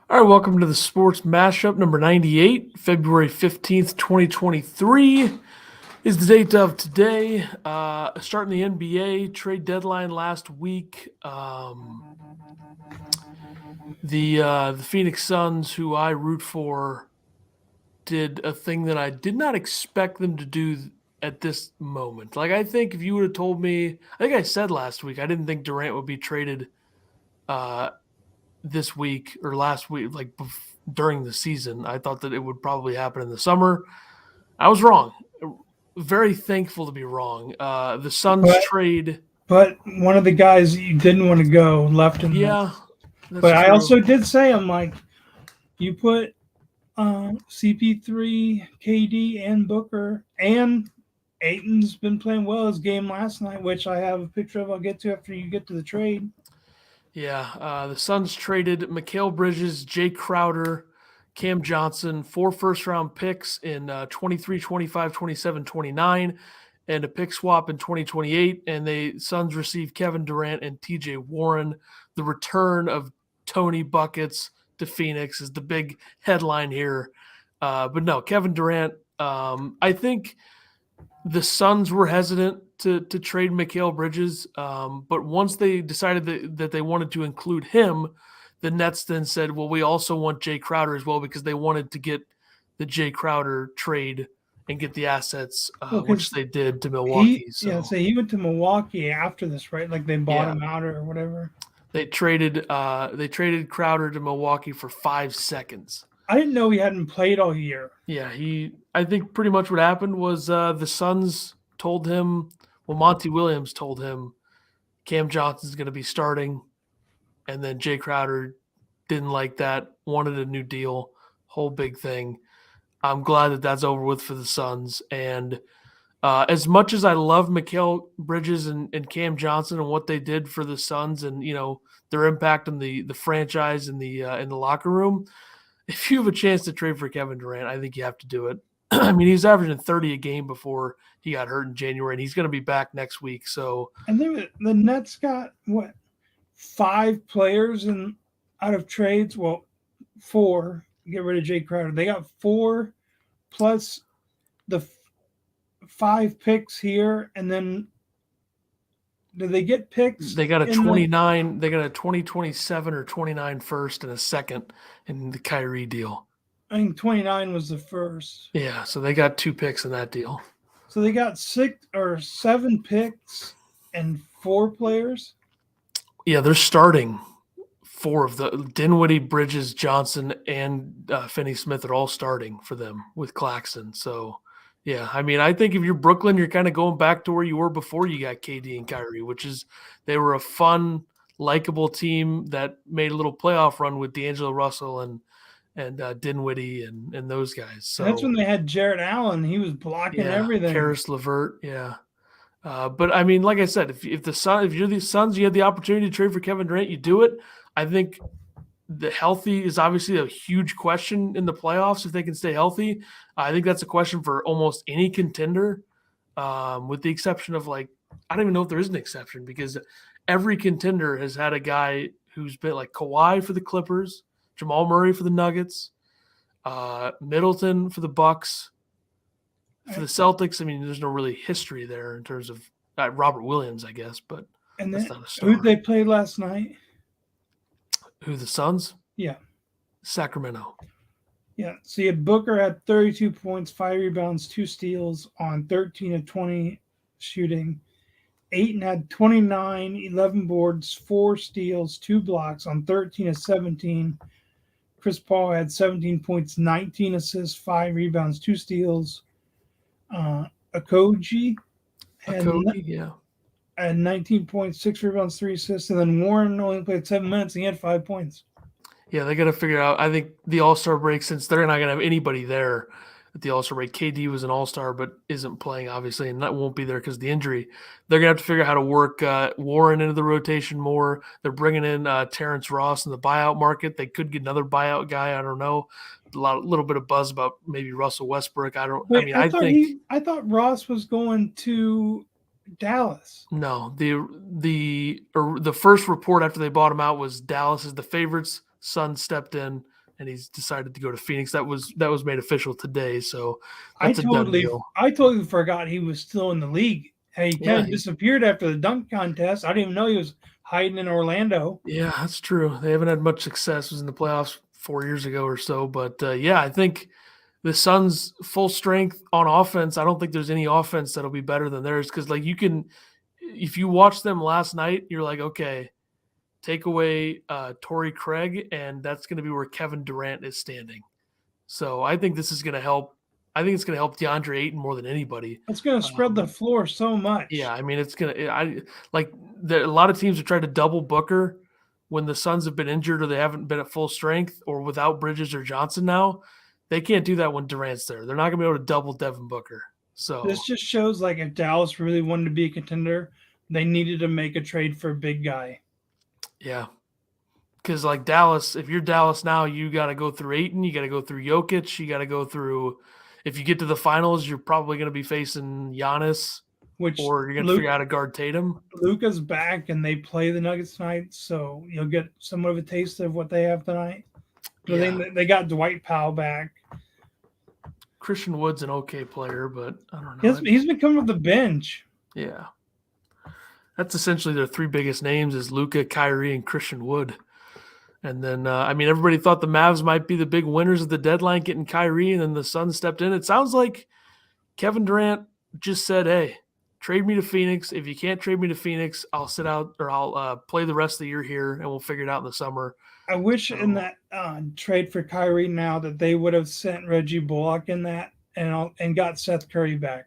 All right, welcome to the Sports Mashup number 98, February 15th, 2023 is the date of today. Starting the NBA trade deadline last week. The Phoenix Suns, who I root for, did a thing that I did not expect them to do at this moment. Like, I think if you would have told me, I think I said last week, I didn't think Durant would be traded uh, this week or last week, like during the season. I thought that it would probably happen in the summer. I was wrong. Very thankful to be wrong. The Suns But trade. but one of the guys you didn't want to go left in the. Yeah, that's But I true. also did say I'm like, you put CP3, KD, and Booker, and Aiton's been playing well his game last night, which I have a picture of. I'll get to after you get to the trade. Yeah, the Suns traded Mikal Bridges, Jay Crowder, Cam Johnson, 4 first-round picks in 23, 25, 27, 29, and a pick swap in 2028. And the Suns received Kevin Durant and TJ Warren. The return of Tony Buckets to Phoenix is the big headline here. But no, Kevin Durant, I think the Suns were hesitant to trade Mikal Bridges, but once they decided that they wanted to include him, the Nets then said, "Well, we also want Jay Crowder as well," because they wanted to get the Jay Crowder trade and get the assets, Well, which because they did to he, Milwaukee. yeah, So so he went to Milwaukee after this, right? Like they bought yeah, him out or whatever. they traded Crowder to Milwaukee for 5 seconds. I didn't know he hadn't played all year. Yeah, I think pretty much what happened was the Suns told him, well, Monty Williams told him Cam Johnson's going to be starting, and then Jay Crowder didn't like that, wanted a new deal, whole big thing. I'm glad that that's over with for the Suns. And as much as I love Mikal Bridges and Cam Johnson and what they did for the Suns, and their impact on the franchise and in the locker room, if you have a chance to trade for Kevin Durant, I think you have to do it. I mean, he was averaging 30 a game before he got hurt in January, and he's going to be back next week. So And then the Nets got what, 5 players in out of trades? Well, 4. Get rid of Jay Crowder. They got 4 plus the 5 picks here, and then do they get picks they got a in the? 29, they got a 2027 or 29 first and a second in the Kyrie deal. I think 29 was the first. Yeah, so they got 2 picks in that deal. So they got 6 or 7 picks and 4 players. Yeah, they're starting 4 of the Dinwiddie, Bridges, Johnson, and Finney Smith are all starting for them with Claxton. So, yeah, I mean, I think if you're Brooklyn, you're kind of going back to where you were before you got KD and Kyrie, which is they were a fun, likable team that made a little playoff run with D'Angelo Russell and Dinwiddie and those guys. So And that's when they had Jarrett Allen. He was blocking yeah, everything. Karis LeVert, yeah. But I mean, like I said, if you're the Suns, you had the opportunity to trade for Kevin Durant, you do it. I think the healthy is obviously a huge question in the playoffs if they can stay healthy. I think that's a question for almost any contender, with the exception of I don't even know if there is an exception because every contender has had a guy who's been like Kawhi for the Clippers, Jamal Murray for the Nuggets, Middleton for the Bucks. For the Celtics, I mean, there's no really history there in terms of Robert Williams, I guess, but And that's then not a star. who they played last night? Who, the Suns? Yeah. Sacramento. Yeah. So you had Booker had 32 points, 5 rebounds, 2 steals on 13 of 20 shooting. Ayton had 29, 11 boards, 4 steals, 2 blocks on 13 of 17. Chris Paul had 17 points, 19 assists, 5 rebounds, 2 steals. Okogie had, Yeah. had 19 points, 6 rebounds, 3 assists. And then Warren only played 7 minutes and he had 5 points. Yeah, they got to figure out. I think the All-Star break, since they're not going to have anybody there at the All-Star break, KD was an All-Star but isn't playing, obviously, and that won't be there because of the injury. They're going to have to figure out how to work Warren into the rotation more. They're bringing in Terrence Ross in the buyout market. They could get another buyout guy. I don't know. Little bit of buzz about maybe Russell Westbrook. I thought Ross was going to Dallas. No, the first report after they bought him out was Dallas is the favorites. Suns stepped in, and he's decided to go to Phoenix. That was made official today, so that's a done deal. I totally forgot he was still in the league. Hey, he kind of disappeared after the dunk contest. I didn't even know he was hiding in Orlando. Yeah, that's true. They haven't had much success. It was in the playoffs 4 years ago or so, but yeah, I think the Suns' full strength on offense. I don't think there's any offense that'll be better than theirs because, like, you can, if you watch them last night, you're like, okay, take away Torrey Craig, and that's going to be where Kevin Durant is standing. So I think this is going to help. I think it's going to help DeAndre Ayton more than anybody. It's going to spread the floor so much. Yeah, I mean, it's going to. A lot of teams have tried to double Booker when the Suns have been injured or they haven't been at full strength or without Bridges or Johnson now. They can't do that when Durant's there. They're not going to be able to double Devin Booker. So this just shows, like, if Dallas really wanted to be a contender, they needed to make a trade for a big guy. Yeah. Because, like, Dallas, if you're Dallas now, you got to go through Ayton. You got to go through Jokic. You got to go through – if you get to the finals, you're probably going to be facing Giannis, or you're going to figure out how to guard Tatum. Luka's back, and they play the Nuggets tonight, so you'll get somewhat of a taste of what they have tonight. Yeah. They got Dwight Powell back. Christian Wood's an okay player, but I don't know. He's been coming off the bench. Yeah. That's essentially their three biggest names is Luka, Kyrie, and Christian Wood. And then, everybody thought the Mavs might be the big winners of the deadline getting Kyrie, and then the Suns stepped in. It sounds like Kevin Durant just said, hey, trade me to Phoenix. If you can't trade me to Phoenix, I'll sit out or I'll play the rest of the year here, and we'll figure it out in the summer. I wish in that trade for Kyrie now that they would have sent Reggie Bullock in that and got Seth Curry back.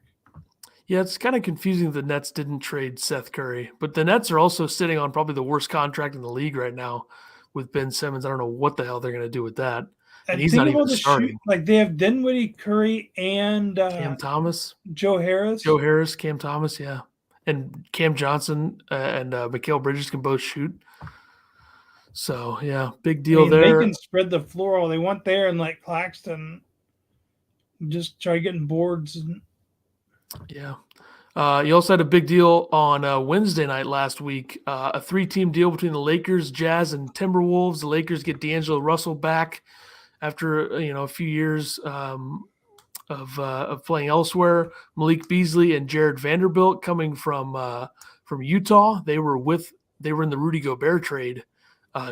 Yeah, it's kind of confusing the Nets didn't trade Seth Curry. But the Nets are also sitting on probably the worst contract in the league right now with Ben Simmons. I don't know what the hell they're going to do with that. And he's not even starting. Like, they have Dinwiddie, Curry, and Cam Thomas. Joe Harris, Cam Thomas, yeah. And Cam Johnson and Mikal Bridges can both shoot. So, yeah, big deal there. They can spread the floor all they want there and let Claxton just try getting boards. Yeah. You also had a big deal on Wednesday night last week, a 3-team deal between the Lakers, Jazz, and Timberwolves. The Lakers get D'Angelo Russell back after a few years of playing elsewhere. Malik Beasley and Jared Vanderbilt coming from Utah. They were in the Rudy Gobert trade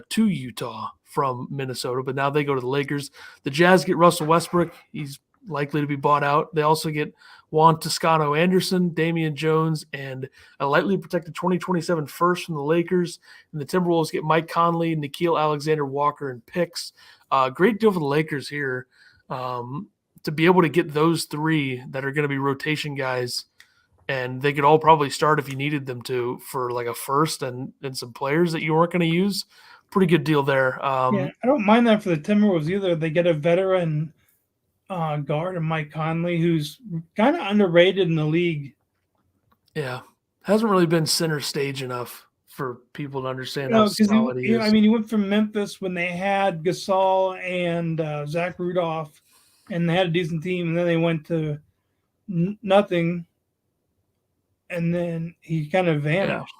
to Utah from Minnesota, but now they go to the Lakers. The Jazz get Russell Westbrook. He's likely to be bought out. They also get Juan Toscano Anderson, Damian Jones, and a lightly protected 2027 first from the Lakers. And the Timberwolves get Mike Conley, Nickeil Alexander-Walker, and picks. Great deal for the Lakers here to be able to get those three that are going to be rotation guys, and they could all probably start if you needed them to for like a first and some players that you weren't going to use. Pretty good deal there. I don't mind that for the Timberwolves either. They get a veteran guard and Mike Conley, who's kind of underrated in the league. Yeah, hasn't really been center stage enough for people to understand how solid he is. He went from Memphis when they had Gasol and Zach Rudolph, and they had a decent team, and then they went to nothing, and then he kind of vanished.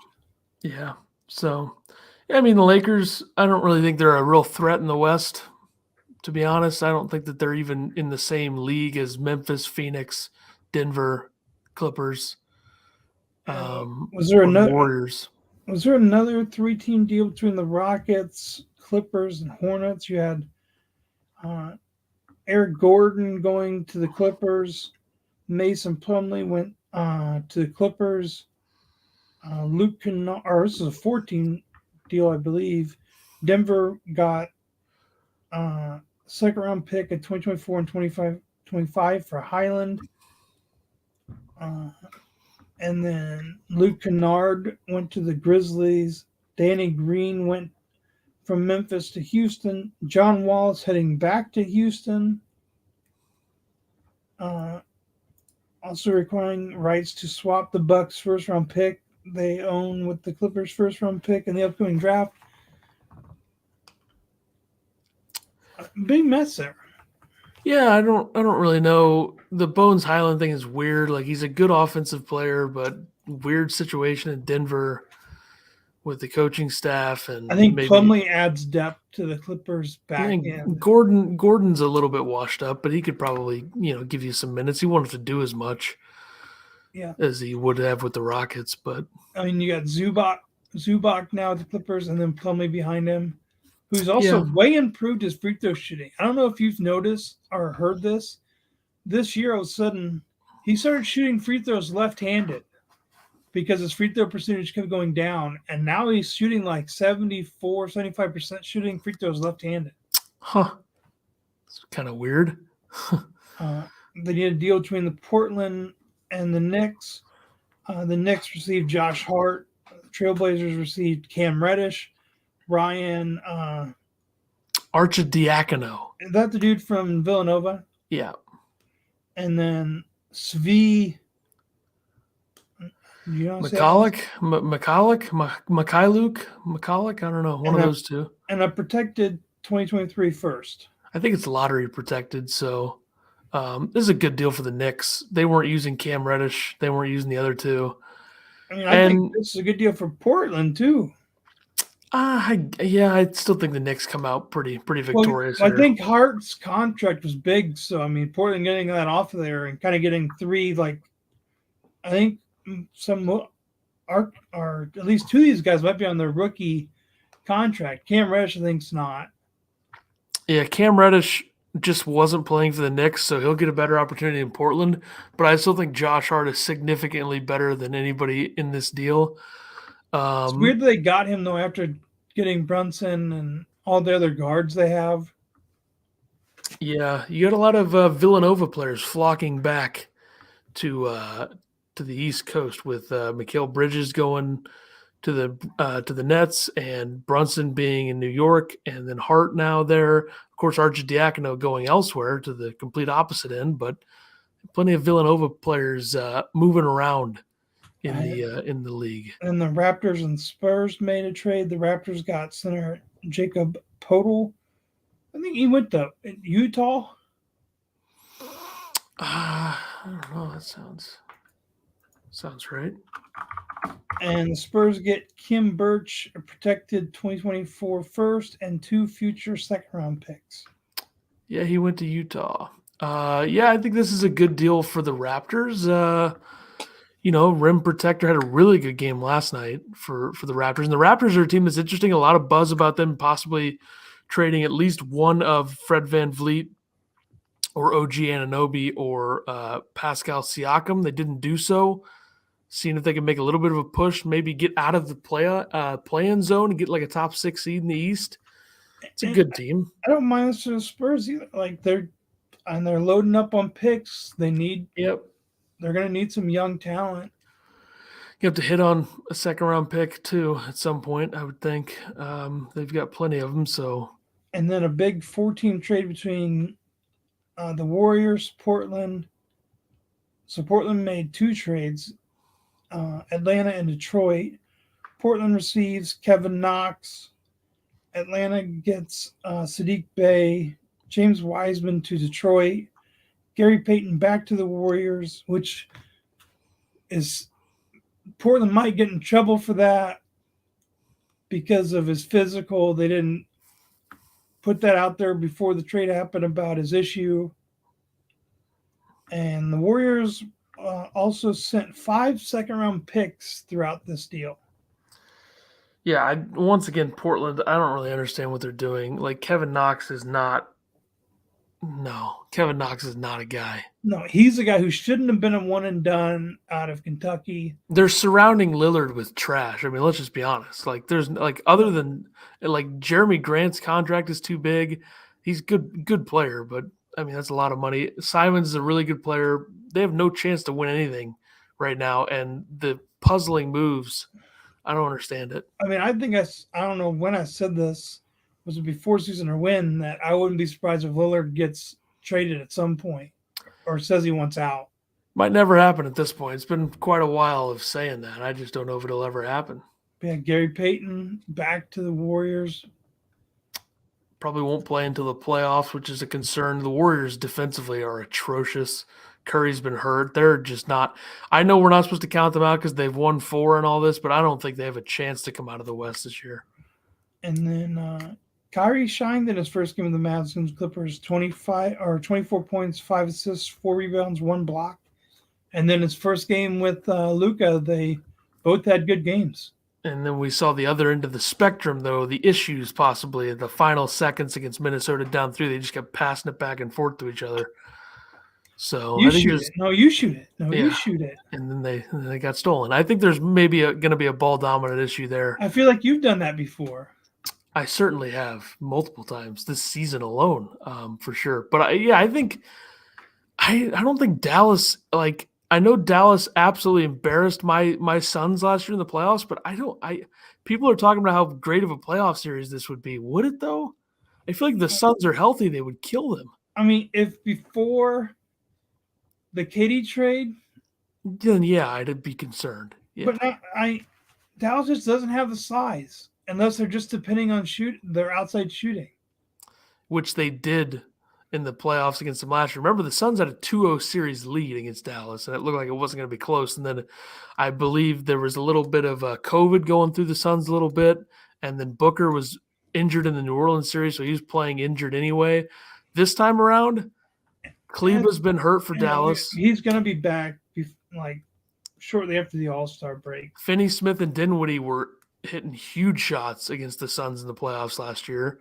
Yeah. So, the Lakers, I don't really think they're a real threat in the West. To be honest, I don't think that they're even in the same league as Memphis, Phoenix, Denver, Clippers, Warriors. Was there another 3-team deal between the Rockets, Clippers, and Hornets? You had Eric Gordon going to the Clippers. Mason Plumlee went to the Clippers. Luke Kennard, this is a 14 deal, I believe. Denver got second round pick at 2024 and 25 for Highland. And then Luke Kennard went to the Grizzlies. Danny Green went from Memphis to Houston. John Wallace heading back to Houston. Also requiring rights to swap the Bucks first round pick they own with the Clippers first round pick in the upcoming draft. Big mess there. Yeah, I don't really know. The Bones Highland thing is weird. Like, he's a good offensive player, but weird situation in Denver with the coaching staff. And I think Plumlee adds depth to the Clippers back end. Gordon's a little bit washed up, but he could probably, give you some minutes. He won't have to do as much as he would have with the Rockets, but I mean, you got Zubac now at the Clippers, and then Plumlee behind him, who's also way improved his free throw shooting. I don't know if you've noticed or heard this. This year, all of a sudden, he started shooting free throws left-handed because his free throw percentage kept going down, and now he's shooting like 74, 75% shooting free throws left-handed. Huh. It's kind of weird. They need a deal between the Portland and the Knicks. The Knicks received Josh Hart. The Trailblazers received Cam Reddish. Ryan Arcidiacono. Is that the dude from Villanova? Yeah. And then Svi McCulloch, I don't know, one of those two. And a protected 2023 first. I think it's lottery protected, so this is a good deal for the Knicks. They weren't using Cam Reddish. They weren't using the other two. I mean, I think this is a good deal for Portland, too. I still think the Knicks come out pretty victorious. Well, I think Hart's contract was big, so I mean, Portland getting that off of there and kind of getting three, like, I think some are at least two of these guys might be on their rookie contract. Cam Reddish, I think's not. Yeah, Cam Reddish just wasn't playing for the Knicks, so he'll get a better opportunity in Portland. But I still think Josh Hart is significantly better than anybody in this deal. It's weird that they got him, though, after getting Brunson and all the other guards they have. Yeah, you got a lot of Villanova players flocking back to the East Coast with Mikal Bridges going to the Nets and Brunson being in New York, and then Hart now there. Of course, Arcidiacono going elsewhere to the complete opposite end, but plenty of Villanova players moving around in the league. And the Raptors and Spurs made a trade. The Raptors got center Jacob Podol. I think he went to Utah. I don't know. That sounds right. And the Spurs get Kim Birch, a protected 2024 first, and 2 future second-round picks. Yeah, he went to Utah. I think this is a good deal for the Raptors. Rim Protector had a really good game last night for the Raptors. And the Raptors are a team that's interesting. A lot of buzz about them possibly trading at least one of Fred VanVleet or OG Anunoby or Pascal Siakam. They didn't do so. Seeing if they can make a little bit of a push, maybe get out of the play-in zone and get like a top 6 seed in the East. It's a good team. I don't mind this for the Spurs either. Like they're loading up on picks. They're going to need some young talent. You have to hit on a second-round pick too at some point, I would think. They've got plenty of them. So, and then a big 4-team trade between the Warriors, Portland. So Portland made 2 trades. Atlanta and Detroit. Portland receives Kevin Knox. Atlanta gets Sadiq Bey, James Wiseman to Detroit, Gary Payton back to the Warriors, which is Portland might get in trouble for that because of his physical. They didn't put that out there before the trade happened about his issue. And the Warriors also sent 5 second-round picks throughout this deal. Yeah, once again, Portland, I don't really understand what they're doing. Like, Kevin Knox is not a guy. No, he's a guy who shouldn't have been a one-and-done out of Kentucky. They're surrounding Lillard with trash. I mean, let's just be honest. Like, there's other than Jeremy Grant's contract is too big. He's good player, but I mean, that's a lot of money. Simons is a really good player. They have no chance to win anything right now, and the puzzling moves, I don't understand it. I mean, I don't know when I said this, was it before season or when, that I wouldn't be surprised if Lillard gets traded at some point or says he wants out. Might never happen at this point. It's been quite a while of saying that. I just don't know if it'll ever happen. Yeah, Gary Payton back to the Warriors. Probably won't play until the playoffs, which is a concern. The Warriors defensively are atrocious. Curry's been hurt. They're just not – I know we're not supposed to count them out because they've won 4 and all this, but I don't think they have a chance to come out of the West this year. And then Kyrie shined in his first game of the Mavs against Clippers, 24 points, 5 assists, 4 rebounds, 1 block. And then his first game with Luka, they both had good games. And then we saw the other end of the spectrum, though, the issues possibly in the final seconds against Minnesota down 3. They just kept passing it back and forth to each other. So you I think shoot it. No, you shoot it. No, you shoot it. And then they got stolen. I think there's maybe going to be a ball dominant issue there. I feel like you've done that before. I certainly have multiple times this season alone, for sure. But I think I don't think Dallas, like, I know Dallas absolutely embarrassed my Suns last year in the playoffs, but people are talking about how great of a playoff series this would be. Would it though? I feel like the Suns are healthy, they would kill them. I mean, if before the KD trade, then yeah, I'd be concerned. Yeah. But Dallas just doesn't have the size unless they're just depending on their outside shooting, which they did in the playoffs against them last year. Remember, the Suns had a 2-0 series lead against Dallas, and it looked like it wasn't going to be close. And then I believe there was a little bit of COVID going through the Suns a little bit, and then Booker was injured in the New Orleans series, so he was playing injured anyway. This time around, Kleber's been hurt for Dallas. He's going to be back like shortly after the All-Star break. Finney-Smith and Dinwiddie were hitting huge shots against the Suns in the playoffs last year.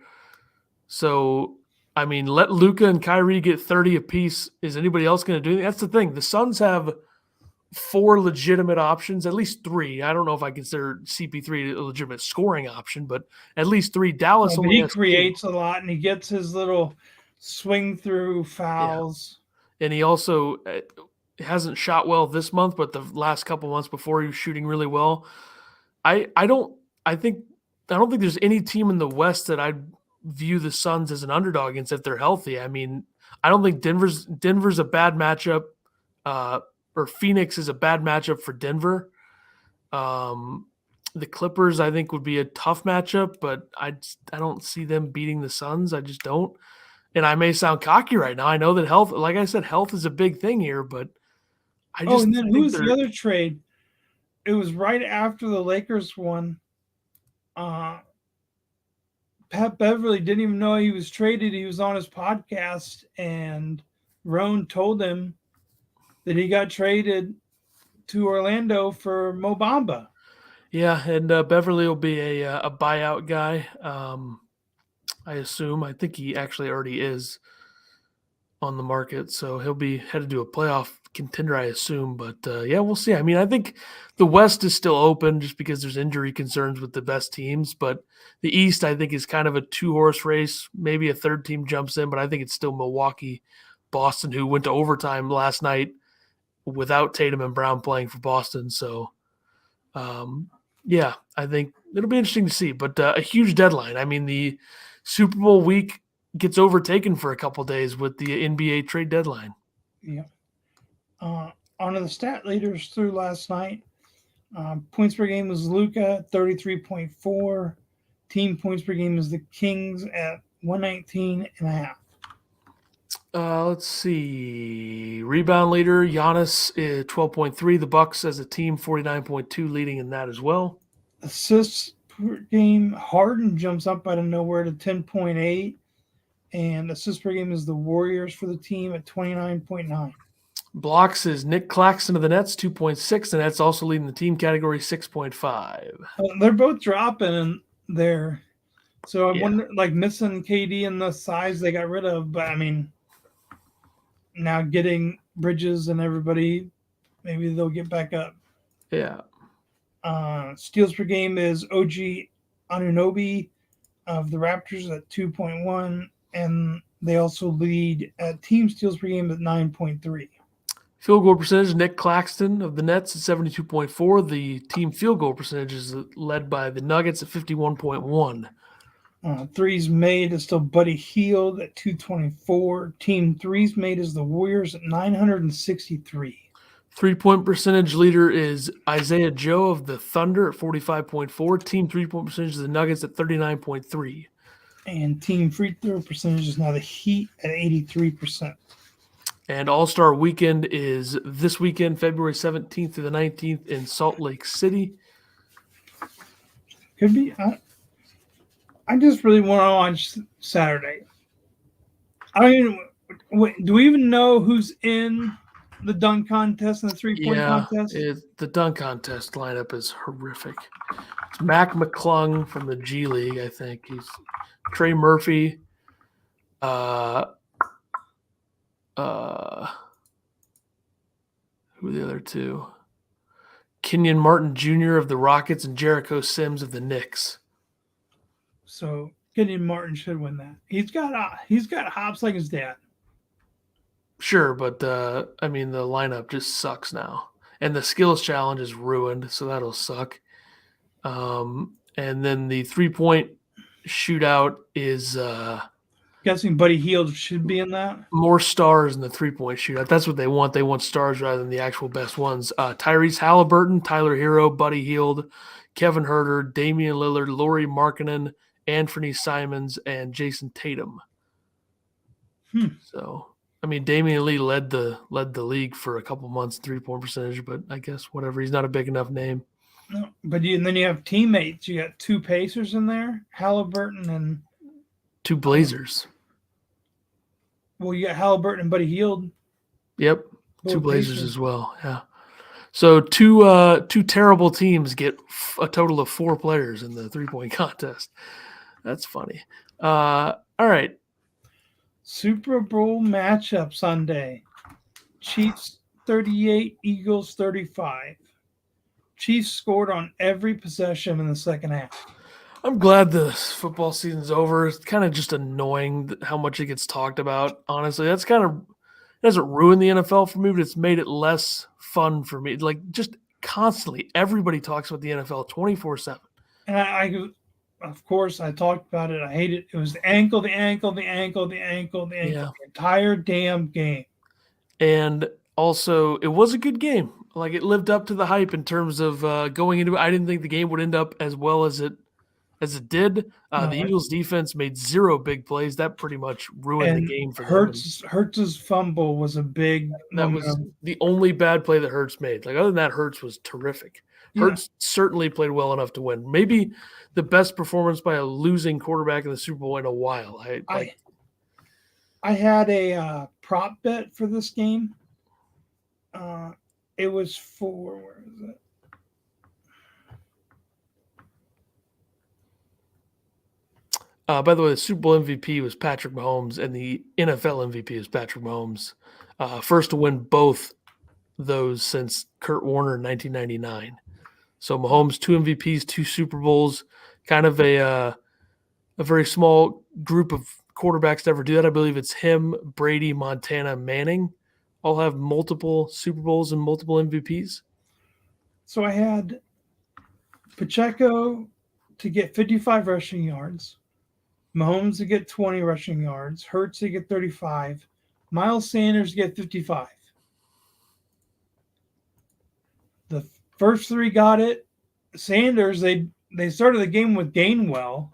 So, I mean, let Luka and Kyrie get 30 apiece. Is anybody else going to do anything? That's the thing. The Suns have 4 legitimate options, at least 3. I don't know if I consider CP3 a legitimate scoring option, but at least 3. Dallas only has creates 2. A lot, and he gets his little swing through fouls. Yeah. And he also hasn't shot well this month, but the last couple months before he was shooting really well. I don't think there's any team in the West that I'd view the Suns as an underdog against if they're healthy. I mean, I don't think Denver's a bad matchup, or Phoenix is a bad matchup for Denver. The Clippers, I think, would be a tough matchup, but I don't see them beating the Suns. I just don't. And I may sound cocky right now. I know that health, like I said, health is a big thing here, but I just and then who's the other trade? It was right after the Lakers won. Pat Beverly didn't even know he was traded. He was on his podcast, and Roan told him that he got traded to Orlando for Mo Bamba. Yeah, and Beverly will be a buyout guy, I assume. I think he actually already is on the market, so he'll be headed to a playoff contender, I assume. But yeah, we'll see. I mean, I think the West is still open just because there's injury concerns with the best teams, but the East, I think, is kind of a 2-horse race. Maybe a third team jumps in, but I think it's still Milwaukee, Boston, who went to overtime last night without Tatum and Brown playing for Boston. So, yeah, I think it'll be interesting to see. But a huge deadline. I mean, the Super Bowl week gets overtaken for a couple days with the NBA trade deadline. Yeah. On to the stat leaders through last night. Points per game was Luka, 33.4. Team points per game is the Kings at 119.5. Let's see. Rebound leader, Giannis, 12.3. The Bucks as a team, 49.2, leading in that as well. Assists per game, Harden jumps up out of nowhere to 10.8. And assists per game is the Warriors for the team at 29.9. Blocks is Nick Claxton of the Nets, 2.6, and that's also leading the team category, 6.5. They're both dropping in there. So I wonder, like, missing KD and the size they got rid of, but I mean, now getting Bridges and everybody, maybe they'll get back up. Yeah. Steals per game is OG Anunoby of the Raptors at 2.1, and they also lead at team steals per game at 9.3. Field goal percentage, Nick Claxton of the Nets at 72.4. The team field goal percentage is led by the Nuggets at 51.1. Threes made is still Buddy Hield at 224. Team threes made is the Warriors at 963. 3-point percentage leader is Isaiah Joe of the Thunder at 45.4. Team 3-point percentage is the Nuggets at 39.3. And team free throw percentage is now the Heat at 83%. And All-Star Weekend is this weekend, February 17th through the 19th in Salt Lake City. Could be. I just really want to watch Saturday. I don't even. Do we even know who's in the dunk contest and the 3-point Yeah, contest? the dunk contest lineup is horrific. It's Mac McClung from the G League, I think. He's Trey Murphy. Who are the other two? Kenyon Martin Jr. of the Rockets and Jericho Sims of the Knicks. So Gideon Martin should win that. He's got hops like his dad. Sure, but I mean the lineup just sucks now, and the skills challenge is ruined, so that'll suck. And then the 3-point shootout is Guessing Buddy Hield should be in that. more stars in the 3-point shootout. That's what they want. They want stars rather than the actual best ones. Tyrese Halliburton, Tyler Hero, Buddy Hield, Kevin Herter, Damian Lillard, Lauri Markkanen, Anthony Simons, and Jason Tatum. So, I mean, Damian Lee led the league for a couple months 3-point percentage, but I guess whatever. He's not a big enough name. No, but and then you have teammates. You got 2 Pacers in there, Halliburton and 2 Blazers. Well, you got Halliburton and Buddy Hield. Yep, Both 2 Blazers Pacers. as well. Yeah. So two terrible teams get a total of 4 players in the 3-point contest. That's funny. All right. Super Bowl matchup Sunday. Chiefs 38, Eagles 35. Chiefs scored on every possession in the second half. I'm glad the football season's over. It's kind of just annoying how much it gets talked about. Honestly, it hasn't ruined the NFL for me, but it's made it less fun for me. Like just constantly, everybody talks about the NFL 24/7. And I of course, I talked about it. I hate it. It was the ankle, the entire damn game. And also, it was a good game. Like it lived up to the hype in terms of going into it. I didn't think the game would end up as well as it did. The Eagles defense made 0 big plays. That pretty much ruined the game for them. Hurts's fumble was a big. That was the only bad play that Hurts made. Like other than that, Hurts was terrific. Hurts certainly played well enough to win. Maybe the best performance by a losing quarterback in the Super Bowl in a while. I had a prop bet for this game. It was for where is it? By the way, the Super Bowl MVP was Patrick Mahomes, and the NFL MVP is Patrick Mahomes. First to win both those since Kurt Warner in 1999. So Mahomes, 2 MVPs, 2 Super Bowls, kind of a very small group of quarterbacks to ever do that. I believe it's him, Brady, Montana, Manning, all have multiple Super Bowls and multiple MVPs. So I had Pacheco to get 55 rushing yards, Mahomes to get 20 rushing yards, Hurts to get 35, Miles Sanders to get 55. The first 3 got it. Sanders, they started the game with Gainwell.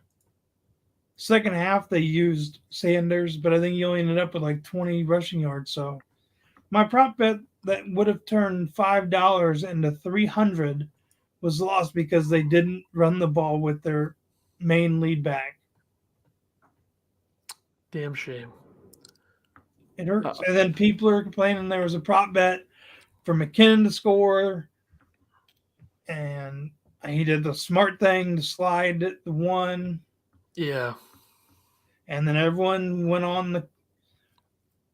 Second half, they used Sanders, but I think he only ended up with like 20 rushing yards. So my prop bet that would have turned $5 into $300 was lost because they didn't run the ball with their main lead back. Damn shame. It hurts. And then people are complaining there was a prop bet for McKinnon to score, and he did the smart thing to slide the 1. Yeah. And then everyone went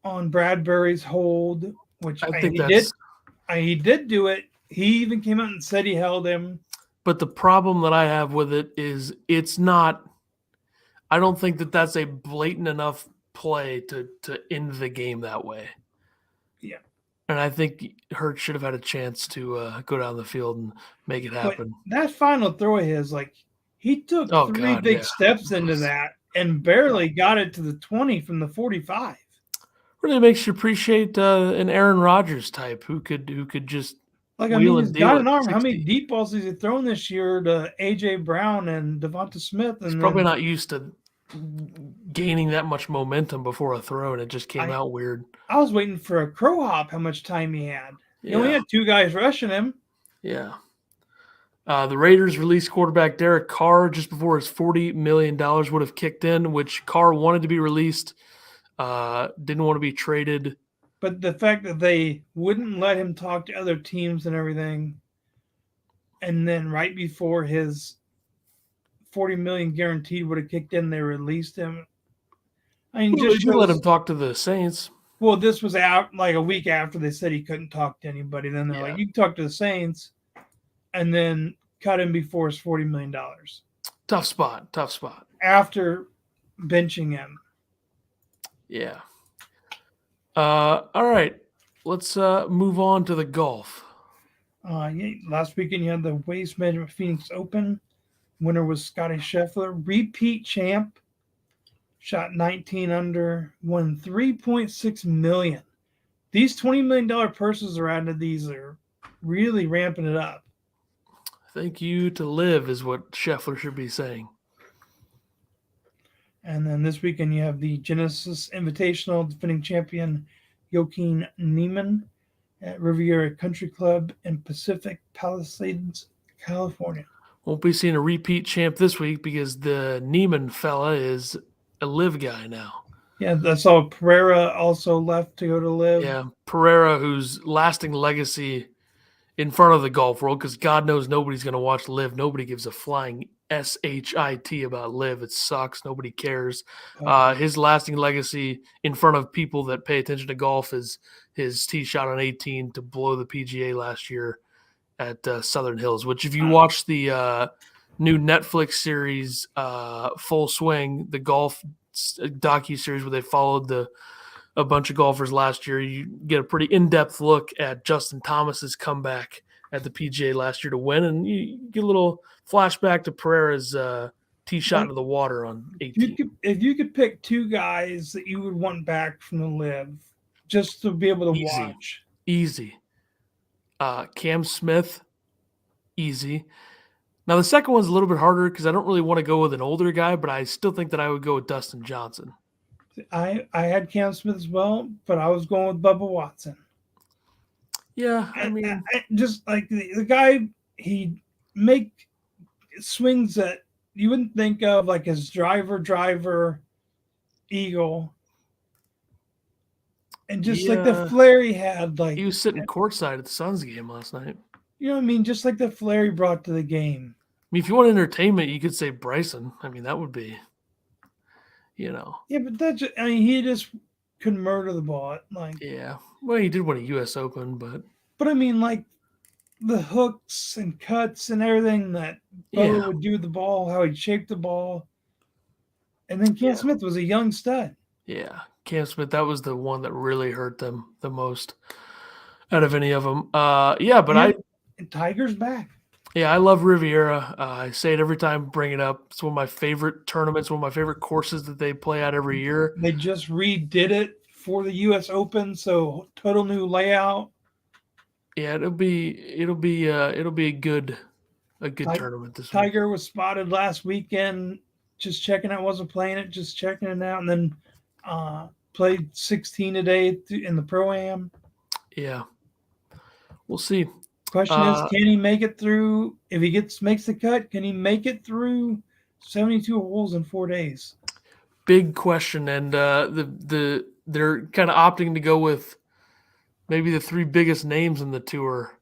on Bradbury's hold, which he did do it. He even came out and said he held him. But the problem that I have with it is it's not – I don't think that that's a blatant enough play to end the game that way. Yeah. And I think Hurts should have had a chance to go down the field and make it happen. But that final throw of his, like, he took 3 big steps into that and barely got it to the 20 from the 45. Really makes you appreciate an Aaron Rodgers type who could just like, I mean, he's got an arm. 60. How many deep balls has he thrown this year to A.J. Brown and Devonta Smith? And he's probably not used to gaining that much momentum before a throw, and it just came out weird. I was waiting for a crow hop how much time he had. He only had 2 guys rushing him. Yeah. The Raiders released quarterback Derek Carr just before his $40 million would have kicked in, which Carr wanted to be released, didn't want to be traded. But the fact that they wouldn't let him talk to other teams and everything, and then right before his $40 million guaranteed would have kicked in, they released him. I mean, Well, just they let him shows. talk to the Saints. Well, this was out like a week after they said he couldn't talk to anybody. Then they're Yeah. like, you can talk to the Saints, and then cut him before his $40 million Tough spot. after benching him. Yeah. All right. Let's move on to the golf. Last weekend you had the Waste Management Phoenix Open. Winner was Scotty Scheffler, repeat champ. Shot 19 under, won $3.6 million. These $20 million purses around these are really ramping it up. Thank you to live is what Scheffler should be saying. And then this weekend you have the Genesis Invitational defending champion Joaquin Niemann at Riviera Country Club in Pacific Palisades, California. Won't be seeing a repeat champ this week because the Neiman fella is a live guy now. Yeah, I saw Pereira also left to go to live. Yeah, Pereira, whose lasting legacy in front of the golf world, because God knows nobody's going to watch live. Nobody gives a flying shit about live. It sucks. Nobody cares. His lasting legacy in front of people that pay attention to golf is his tee shot on 18 to blow the PGA last year at Southern Hills, which if you watch the new Netflix series Full Swing, the golf docu-series where they followed a bunch of golfers last year, you get a pretty in-depth look at Justin Thomas's comeback at the PGA last year to win, and you get a little flashback to Pereira's tee shot into the water on 18. If you could pick two guys that you would want back from the live just to be able to watch. Easy. Cam Smith, easy. Now, the second one's a little bit harder because I don't really want to go with an older guy, but I still think that I would go with Dustin Johnson. I had Cam Smith as well, but I was going with Bubba Watson. Yeah, I mean, just like the guy, he make swings that you wouldn't think of, like his driver, eagle, and just like the flair he had. Like he was sitting courtside at the Suns game last night. You know what I mean? Just like the flair he brought to the game. I mean, if you want entertainment, you could say Bryson. I mean, that would be, Yeah, but he just could murder the ball. Yeah. Well, he did win a U.S. Open, but I mean, like the hooks and cuts and everything that Bubba would do with the ball, how he'd shape the ball. And then Cam Smith was a young stud. Yeah, Cam Smith, that was the one that really hurt them the most out of any of them. And Tiger's back. Yeah, I love Riviera. I say it every time, bring it up. It's one of my favorite tournaments, one of my favorite courses that they play at every year. They just redid it for the U.S. Open, so total new layout. Yeah, it'll be a good tournament this week. Tiger was spotted last weekend, just checking out, wasn't playing it, just checking it out, and then played 16 today in the Pro-Am. Yeah, we'll see. Question is, can he make it through? If he makes the cut, can he make it through 72 holes in 4 days? Big question, and they're kind of opting to go with maybe the three biggest names in the tour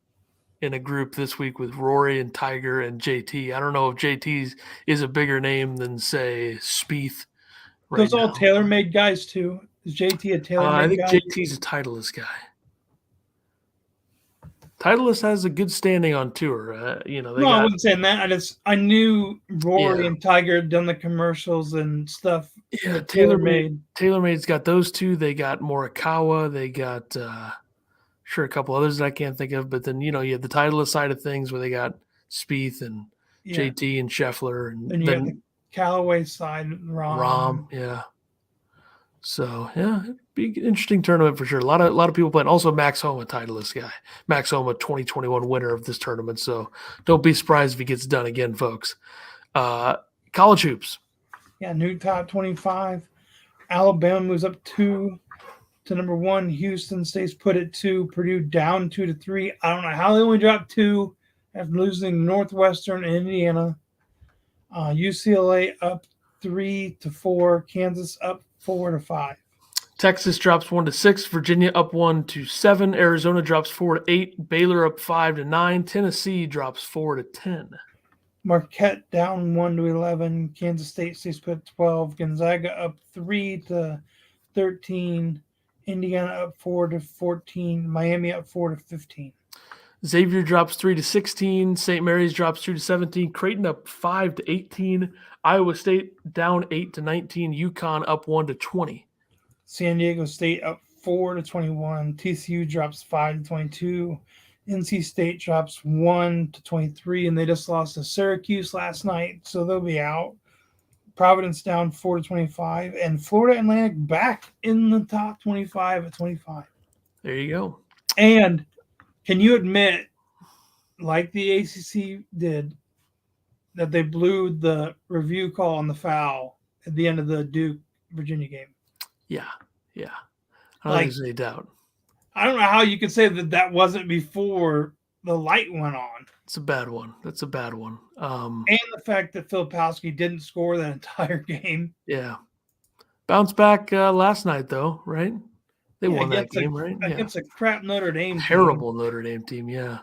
in a group this week with Rory and Tiger and JT. I don't know if JT is a bigger name than, say, Spieth. Those all TaylorMade guys too. Is JT a TaylorMade guy? I think JT's a Titleist guy. Titleist has a good standing on tour. I wasn't saying that. I knew Rory and Tiger had done the commercials and stuff. Yeah, TaylorMade's got those two. They got Morikawa. They got sure a couple others that I can't think of. But then you have the Titleist side of things where they got Spieth and JT and Scheffler, and then you have the Callaway side, Rahm. Yeah. So it'd be an interesting tournament for sure. A lot of people playing. Also, Max Homa, Titleist guy. Max Homa, 2021 winner of this tournament. So don't be surprised if he gets done again, folks. College hoops. Yeah, new top 25. Alabama moves up 2 to number 1. Houston stays put at 2. Purdue down 2 to 3. I don't know how they only dropped 2 after losing Northwestern and Indiana. UCLA up 3-4. Kansas up 4-5. Texas drops 1-6. Virginia up 1-7. Arizona drops 4-8. Baylor up 5-9. Tennessee drops 4-10. Marquette down 1-11. Kansas State stays put at 12. Gonzaga up 3-13. Indiana up 4-14. Miami up 4-15. Xavier drops 3-16. St. Mary's drops 2-17. Creighton up 5-18. Iowa State down 8-19. UConn up 1-20. San Diego State up 4-21. TCU drops 5-22. NC State drops 1-23, and they just lost to Syracuse last night, so they'll be out. Providence down 4-25, and Florida Atlantic back in the top 25 at 25. There you go. And can you admit, like the ACC did, that they blew the review call on the foul at the end of the Duke-Virginia game? Yeah. I don't think there's any doubt. I don't know how you could say that wasn't before the light went on. It's a bad one. That's a bad one. And the fact that Filipowski didn't score that entire game. Yeah. Bounce back last night, though, right? They won that game, right? Against a crap Notre Dame Terrible team. Notre Dame team, yeah.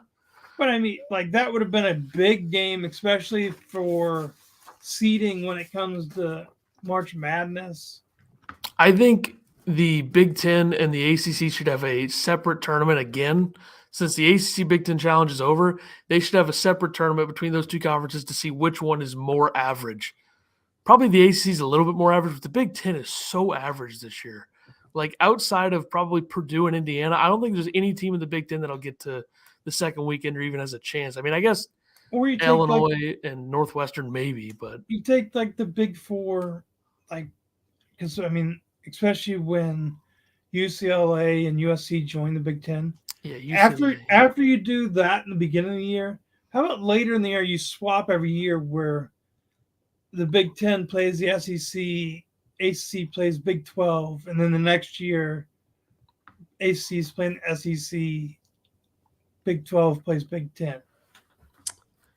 But, I mean, like, that would have been a big game, especially for seeding when it comes to March Madness. I think the Big Ten and the ACC should have a separate tournament again. Since the ACC Big Ten Challenge is over, they should have a separate tournament between those two conferences to see which one is more average. Probably the ACC is a little bit more average, but the Big Ten is so average this year. Like, outside of probably Purdue and Indiana, I don't think there's any team in the Big Ten that'll get to the second weekend or even has a chance. I mean, I guess Illinois and Northwestern maybe, but you take like the Big Four, like, because I mean, especially when UCLA and USC join the Big Ten. Yeah, after you do that in the beginning of the year, how about later in the year you swap every year where the Big Ten plays the SEC, ACC plays Big 12, and then the next year ACC is playing SEC, Big 12 plays Big 10.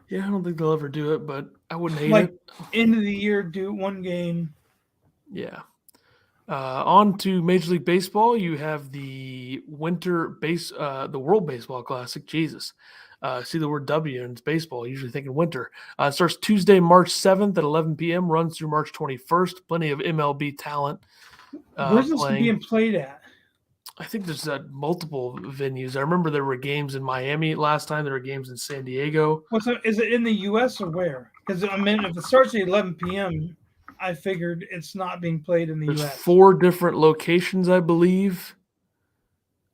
Yeah, I don't think they'll ever do it, but I wouldn't hate it. End of the year, do one game. Yeah. On to Major League Baseball. You have the the World Baseball Classic. Jesus. See the word W and it's baseball. Usually thinking winter. It starts Tuesday, March 7th at 11 p.m., runs through March 21st. Plenty of MLB talent. Where's this being played at? I think there's multiple venues. I remember there were games in Miami last time. There were games in San Diego. Is it in the U.S. or where? Because, I mean, if it starts at 11 p.m., I figured it's not being played in the U.S. There's 4 different locations, I believe.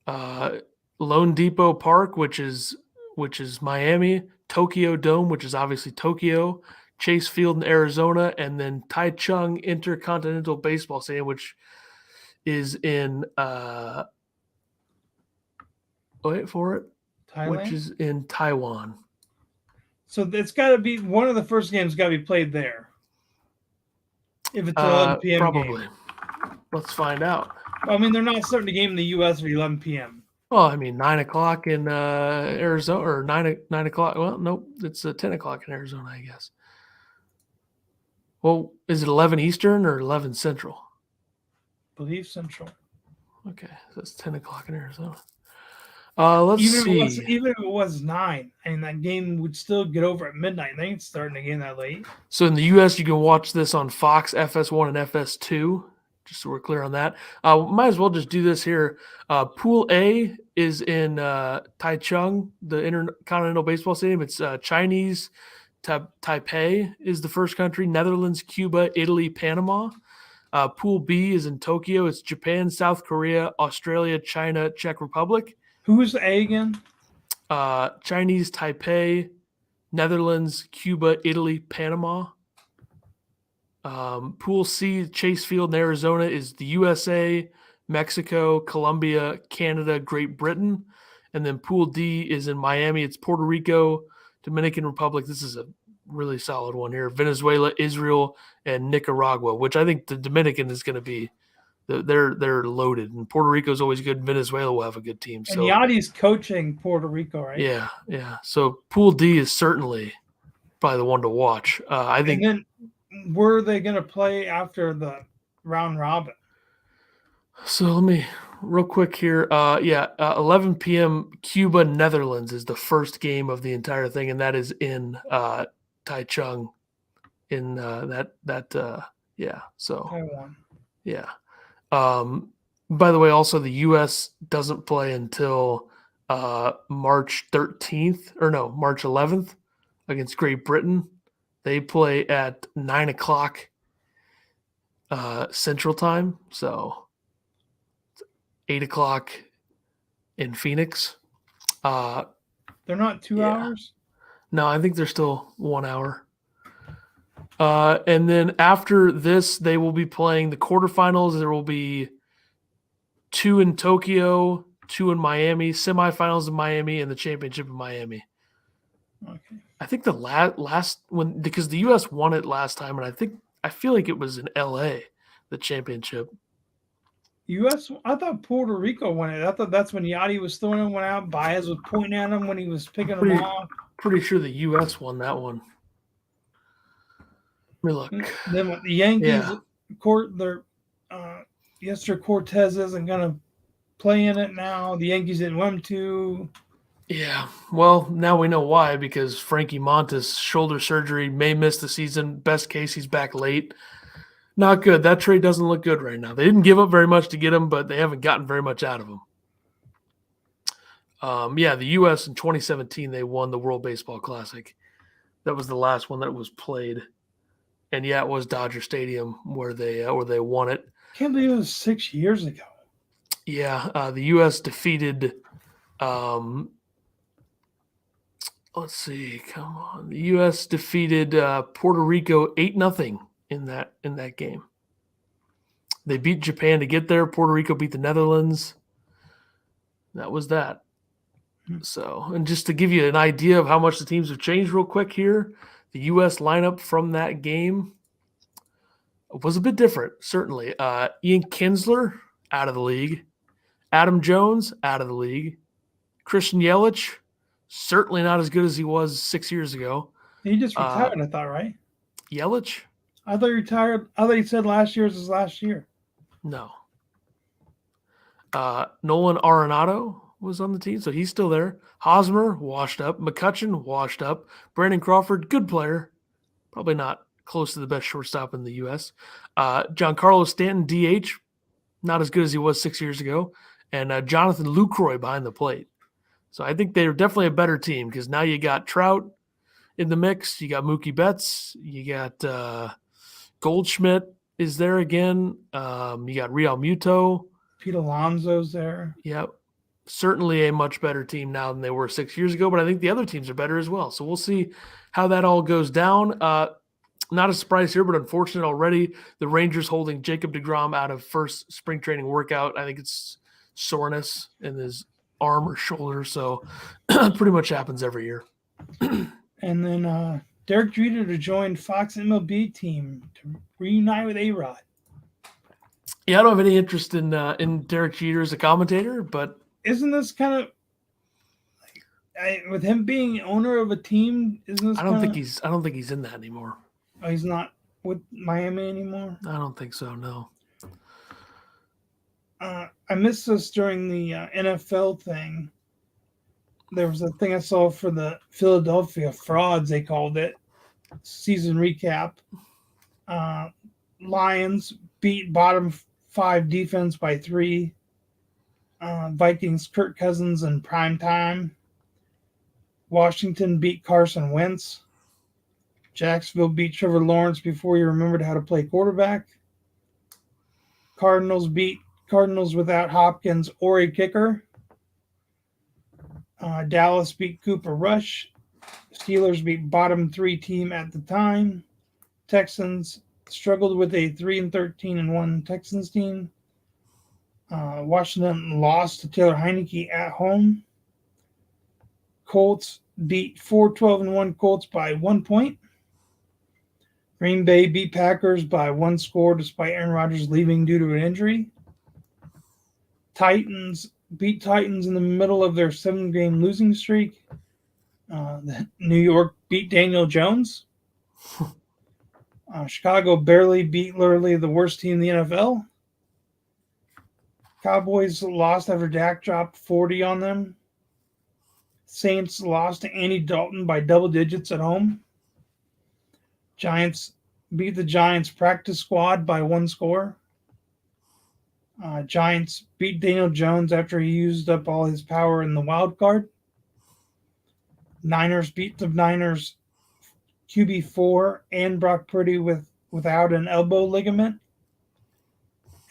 Lone Depot Park, which is Miami. Tokyo Dome, which is obviously Tokyo. Chase Field in Arizona. And then Taichung Intercontinental Baseball Stadium, which is in wait for it. Thailand? Which is in Taiwan. So it's got to be one of the first games got to be played there. If it's 11 p.m. Probably. Game. Let's find out. I mean, they're not starting the game in the U.S. at 11 p.m. Well, I mean, 9 o'clock in Arizona, or 9 o'clock. Well, nope, it's 10 o'clock in Arizona, I guess. Well, is it 11 Eastern or 11 Central? I believe Central. Okay, so it's 10 o'clock in Arizona. Let's see. Even if it was 9, and that game would still get over at midnight. They ain't starting the game that late. So in the U.S., you can watch this on Fox, FS1, and FS2, just so we're clear on that. Might as well just do this here. Pool A is in Taichung, the Intercontinental Baseball Stadium. It's Chinese. Taipei is the first country. Netherlands, Cuba, Italy, Panama. Pool B is in Tokyo. It's Japan, South Korea, Australia, China, Czech Republic. Who is the A again? Chinese, Taipei, Netherlands, Cuba, Italy, Panama. Pool C, Chase Field in Arizona, is the USA, Mexico, Colombia, Canada, Great Britain. And then Pool D is in Miami. It's Puerto Rico, Dominican Republic. This is a really solid one here. Venezuela, Israel, and Nicaragua, which I think the Dominican is going to be They're loaded, and Puerto Rico's always good. Venezuela will have a good team. And So Yachty's coaching Puerto Rico, right? yeah. So Pool D is certainly probably the one to watch. I think. And then were they going to play after the round robin? So let me real quick here. 11 p.m. Cuba Netherlands is the first game of the entire thing, and that is in Taichung. In So Taiwan. yeah. By the way, also the U.S. doesn't play until March 13th March 11th against Great Britain. They play at 9:00 Central Time, so 8:00 in Phoenix. They're not 2 hours? No, I think they're still 1 hour. And then after this, they will be playing the quarterfinals. There will be 2 in Tokyo, 2 in Miami, semifinals in Miami, and the championship in Miami. Okay. I think the last one, because the U.S. won it last time, and I feel like it was in L.A., the championship. U.S. I thought Puerto Rico won it. I thought that's when Yachty was throwing one out. Baez was pointing at him when he was picking them off. Pretty sure the U.S. won that one. Let me look. Then with the Yankees, Yester Cortez isn't going to play in it now. The Yankees didn't want him to. Yeah, well, now we know why, because Frankie Montas, shoulder surgery, may miss the season. Best case, he's back late. Not good. That trade doesn't look good right now. They didn't give up very much to get him, but they haven't gotten very much out of him. The U.S. in 2017, they won the World Baseball Classic. That was the last one that was played. And it was Dodger Stadium where they won it. Can't believe it was 6 years ago. Yeah, the U.S. defeated let's see. Come on. The U.S. defeated Puerto Rico 8-0 in that game. They beat Japan to get there. Puerto Rico beat the Netherlands. That was that. So, and just to give you an idea of how much the teams have changed real quick here, the U.S. lineup from that game was a bit different, certainly. Ian Kinsler, out of the league. Adam Jones, out of the league. Christian Yelich, certainly not as good as he was 6 years ago. He just retired, I thought, right? Yelich? I thought he retired. I thought he said last year was his last year. No. Nolan Arenado was on the team, so he's still there. Hosmer, washed up. McCutchen, washed up. Brandon Crawford, good player. Probably not close to the best shortstop in the U.S. Giancarlo Stanton, DH, not as good as he was 6 years ago. And Jonathan Lucroy behind the plate. So I think they're definitely a better team because now you got Trout in the mix. You got Mookie Betts. You got Goldschmidt is there again. You got Real Muto. Pete Alonso's there. Yep. Certainly a much better team now than they were 6 years ago, but I think the other teams are better as well. So we'll see how that all goes down. Not a surprise here, but unfortunate already. The Rangers holding Jacob deGrom out of first spring training workout. I think it's soreness in his arm or shoulder. So pretty much happens every year. And then Derek Jeter to join Fox MLB team to reunite with A-Rod. Yeah, I don't have any interest in Derek Jeter as a commentator, but isn't this kind of with him being owner of a team? Isn't this? I don't think he's in that anymore. Oh, he's not with Miami anymore. I don't think so. No. I missed this during the NFL thing. There was a thing I saw for the Philadelphia Frauds, they called it. Season recap. Lions beat bottom 5 defense by 3. Vikings, Kirk Cousins in prime time. Washington beat Carson Wentz. Jacksonville beat Trevor Lawrence before he remembered how to play quarterback. Cardinals beat Cardinals without Hopkins or a kicker. Dallas beat Cooper Rush. Steelers beat bottom 3 team at the time. Texans struggled with a 3-13-1 Texans team. Washington lost to Taylor Heineke at home. Colts beat 4-12-1 Colts by 1 point. Green Bay beat Packers by 1 score despite Aaron Rodgers leaving due to an injury. Titans beat Titans in the middle of their 7-game losing streak. New York beat Daniel Jones. Chicago barely beat literally the worst team in the NFL. Cowboys lost after Dak dropped 40 on them. Saints lost to Andy Dalton by double digits at home. Giants beat the Giants practice squad by 1 score. Giants beat Daniel Jones after he used up all his power in the wild card. Niners beat the Niners QB4 and Brock Purdy without an elbow ligament.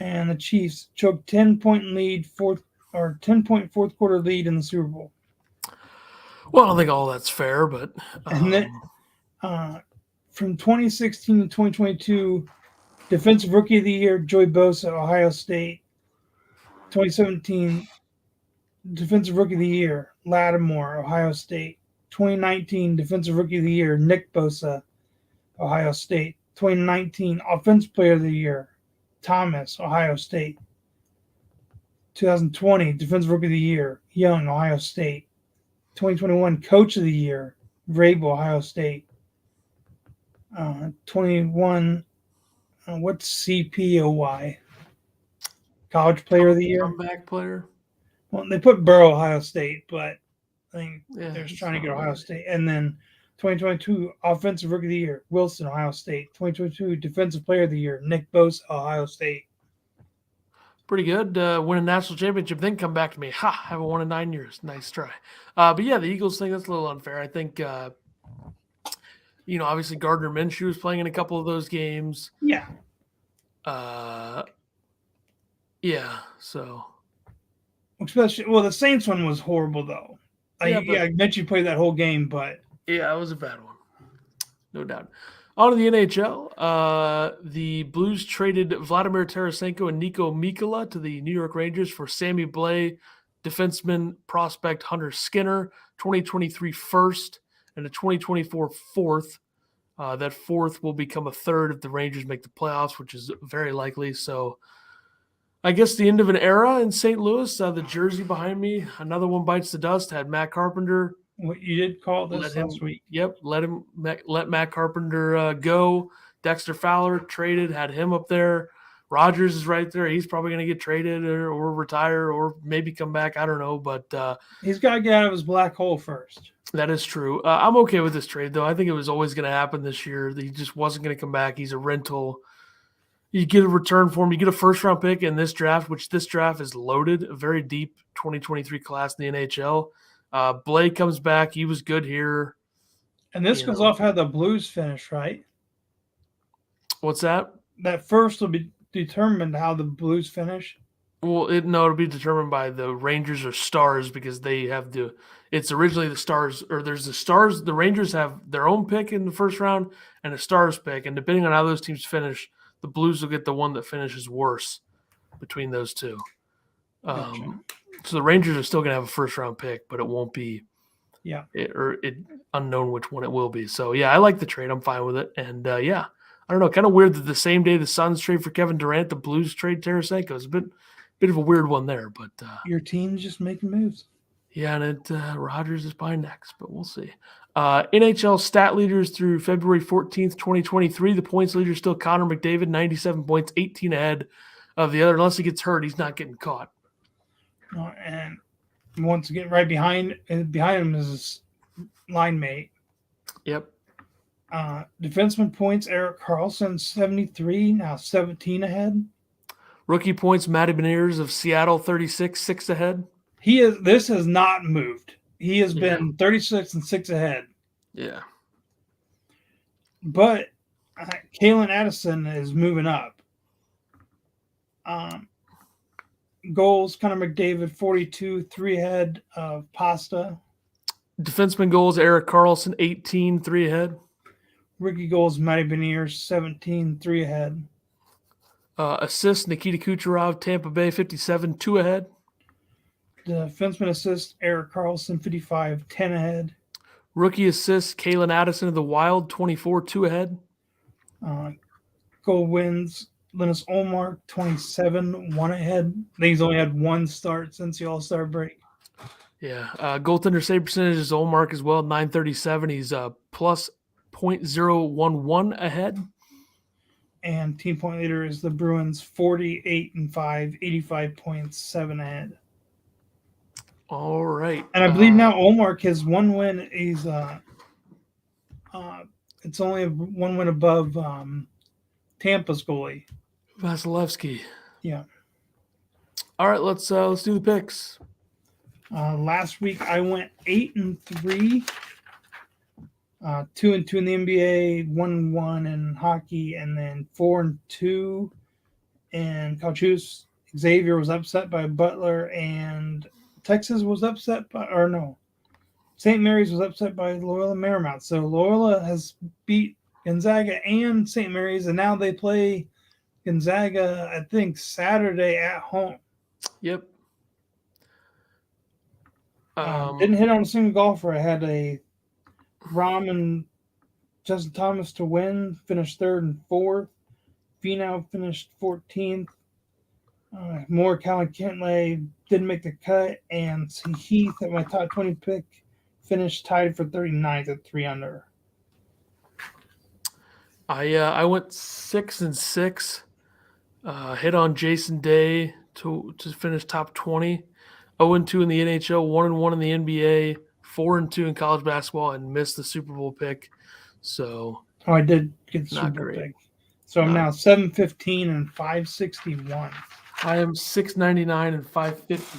And the Chiefs choked 10-point fourth quarter lead in the Super Bowl. Well, I don't think all that's fair, but And then from 2016 to 2022, Defensive Rookie of the Year, Joey Bosa, Ohio State. 2017, Defensive Rookie of the Year, Lattimore, Ohio State. 2019, Defensive Rookie of the Year, Nick Bosa, Ohio State. 2019, Offensive Player of the Year, Thomas, Ohio State. 2020, Defensive Rookie of the Year, Young, Ohio State. 2021, Coach of the Year, Vrabel, Ohio State. 21, what's CPOY? College Player of the Year. Comeback player. Well, they put Burrow, Ohio State, but I think they're just trying to get Ohio State. And then 2022 Offensive Rookie of the Year, Wilson, Ohio State. 2022 Defensive Player of the Year, Nick Bosa, Ohio State. Pretty good. Win a national championship, then come back to me. Haven't won in 9 years. Nice try. But yeah, the Eagles thing, that's a little unfair. I think, obviously Gardner Minshew was playing in a couple of those games. Yeah. Yeah, so. Especially, the Saints one was horrible, though. I bet you played that whole game, but. Yeah, it was a bad one. No doubt. On to the NHL. The Blues traded Vladimir Tarasenko and Nico Mikkola to the New York Rangers for Sammy Blais, defenseman prospect Hunter Skinner, 2023 first, and a 2024 fourth. That fourth will become a third if the Rangers make the playoffs, which is very likely. So I guess the end of an era in St. Louis. The jersey behind me, another one bites the dust, had Matt Carpenter. What you did call this last week. Yep, let Matt Carpenter go. Dexter Fowler traded, had him up there. Rogers is right there. He's probably going to get traded or retire or maybe come back. I don't know, but he's got to get out of his black hole first. That is true. I'm okay with this trade, though. I think it was always going to happen this year. He just wasn't going to come back. He's a rental. You get a return for him. You get a first-round pick in this draft, which this draft is loaded, a very deep 2023 class in the NHL. Blake comes back. He was good here. And this goes off how the Blues finish, right? What's that? That first will be determined how the Blues finish. Well, it'll be determined by the Rangers or Stars because they have it's originally the Stars, or there's the Stars. The Rangers have their own pick in the first round and a Stars pick. And depending on how those teams finish, the Blues will get the one that finishes worse between those two. Gotcha. So the Rangers are still going to have a first-round pick, but it won't be unknown which one it will be. So, yeah, I like the trade. I'm fine with it. And, I don't know, kind of weird that the same day the Suns trade for Kevin Durant, the Blues trade Tarasenko. It's a bit of a weird one there. But your team's just making moves. Yeah, and Rodgers is by next, but we'll see. NHL stat leaders through February 14th, 2023. The points leader is still Connor McDavid, 97 points, 18 ahead of the other. Unless he gets hurt, he's not getting caught. And once again, right behind him is his line mate. Yep. Defenseman points, Erik Karlsson, 73, now 17 ahead. Rookie points, Matty Beniers of Seattle, 36, 6 ahead. This has not moved. He has been 36 and 6 ahead. Yeah. But Kalen Addison is moving up. Goals, Connor McDavid, 42, 3 ahead of Pasta. Defenseman goals, Erik Karlsson, 18, 3 ahead. Rookie goals, Matty Beniers, 17, 3 ahead. Assists, Nikita Kucherov, Tampa Bay, 57, 2 ahead. Defenseman assist, Erik Karlsson, 55, 10 ahead. Rookie assists, Kalen Addison of the Wild, 24, 2 ahead. Goal wins. Linus Olmark, 27, 1 ahead. He's only had one start since the All-Star break. Yeah. Goaltender save percentage is Olmark as well, 937. He's plus 0.011 ahead. And team point leader is the Bruins, 48-5, 85.7 ahead. All right. And I believe now Olmark has one win. He's it's only one win above Tampa's goalie. Vasilevsky. Yeah. All right, let's do the picks. Last week I went 8-3, 2-2 in the NBA, 1-1 in hockey, and then 4-2 in college. Xavier was upset by Butler, and Texas was upset by, or no, St. Mary's was upset by Loyola Marymount. So Loyola has beat Gonzaga and St. Mary's, and now they play Gonzaga, I think, Saturday at home. Yep. Didn't hit on a single golfer. I had a Rahm and Justin Thomas to win, finished third and fourth. Finau finished 14th. Morikawa and Kentley didn't make the cut, and Heath at my top 20 pick finished tied for 39th at 3 under. I went 6-6. Hit on Jason Day to finish top 20. 0-2 in the NHL, 1-1 in the NBA, 4-2 in college basketball, and missed the Super Bowl pick. So I did get the not Super Bowl great. pick. So I'm now 715 and 561. I am 699 and 550.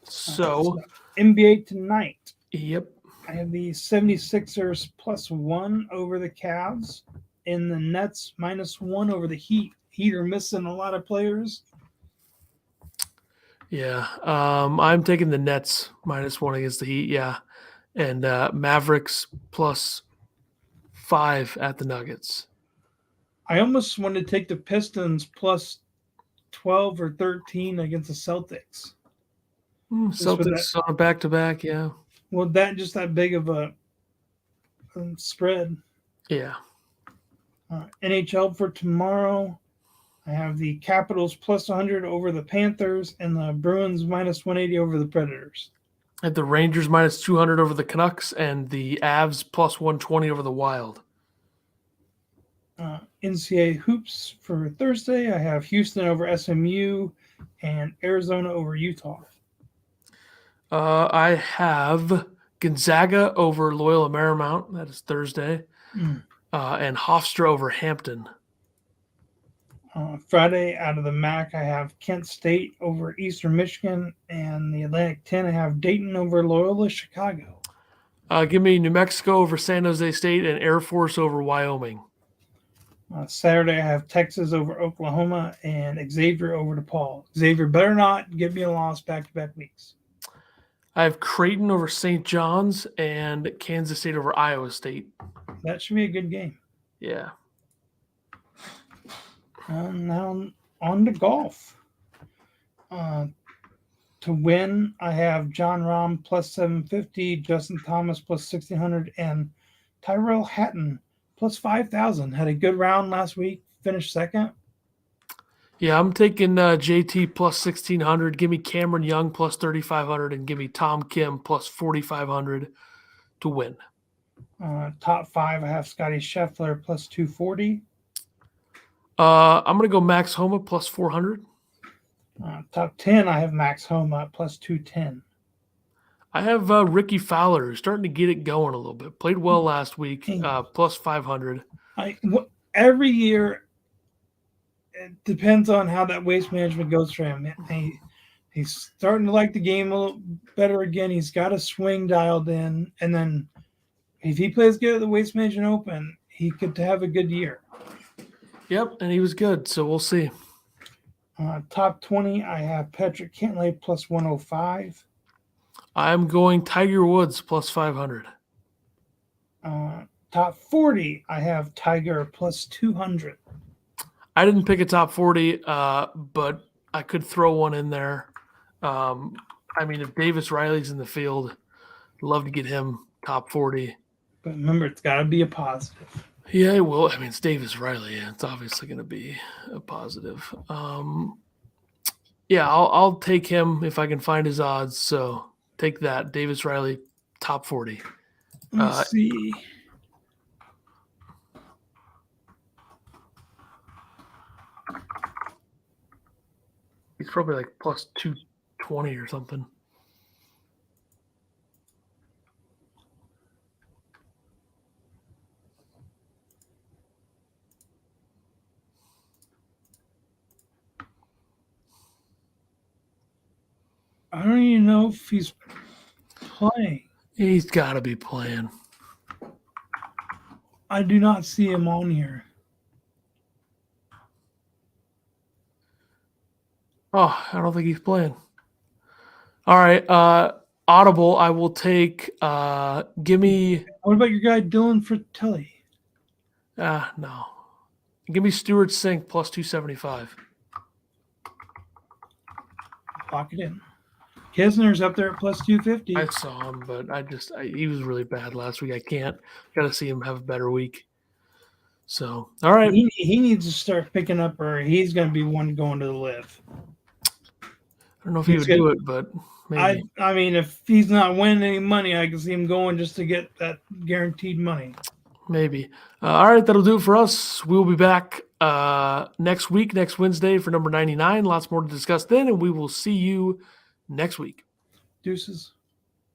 So NBA tonight. Yep. I have the 76ers +1 over the Cavs, and the Nets -1 over the Heat. Heat are missing a lot of players. Yeah. I'm taking the Nets -1 against the Heat. Yeah. And Mavericks +5 at the Nuggets. I almost wanted to take the Pistons +12 or 13 against the Celtics. Celtics on a back-to-back, yeah. Well, that big of a spread. Yeah. NHL for tomorrow, I have the Capitals +100 over the Panthers and the Bruins -180 over the Predators. I had the Rangers -200 over the Canucks and the Avs +120 over the Wild. NCAA hoops for Thursday, I have Houston over SMU and Arizona over Utah. I have Gonzaga over Loyola Marymount. That is Thursday. And Hofstra over Hampton. Friday, out of the MAC, I have Kent State over Eastern Michigan, and the Atlantic 10, I have Dayton over Loyola Chicago. Give me New Mexico over San Jose State and Air Force over Wyoming. Saturday, I have Texas over Oklahoma and Xavier over DePaul. Xavier better not give me a loss back-to-back weeks. I have Creighton over St. John's and Kansas State over Iowa State. That should be a good game. Yeah. Now on to golf. To win, I have John Rahm +750, Justin Thomas +1600, and Tyrell Hatton +5,000. Had a good round last week, finished second. Yeah, I'm taking JT +1600. Give me Cameron Young +3500, and give me Tom Kim +4500 to win. Top 5, I have Scotty Scheffler +240. I'm going to go Max Homa +400. Top 10, I have Max Homa +210. I have Ricky Fowler starting to get it going a little bit. Played well last week, +500. Every year, it depends on how that waste management goes for him. He's starting to like the game a little better again. He's got a swing dialed in, and then if he plays good at the Waste Management Open, he could have a good year. Yep, and he was good, so we'll see. Top 20, I have Patrick Cantlay +105. I'm going Tiger Woods +500. Top 40, I have Tiger +200. I didn't pick a top 40, but I could throw one in there. If Davis Riley's in the field, I'd love to get him top 40. But remember, it's got to be a positive. Yeah, it will. I mean, it's Davis Riley. It's obviously going to be a positive. Yeah, I'll take him if I can find his odds. So take that, Davis Riley, top 40. Let's see. He's probably like plus 220 or something. I don't even know if he's playing. He's got to be playing. I do not see him on here. Oh, I don't think he's playing. All right. Audible, I will take. Give me. What about your guy Dylan Fratelli? No. Give me Stuart Sink plus 275. Lock it in. Kisner's up there at plus 250. I saw him, but he was really bad last week. I can't. Got to see him have a better week. So, all right. He needs to start picking up, or he's going to be one going to the live. I don't know if he would do it, but maybe. I mean, if he's not winning any money, I can see him going just to get that guaranteed money. Maybe. All right, that'll do it for us. We'll be back next week, next Wednesday for number 99. Lots more to discuss then, and we will see you next week. Deuces.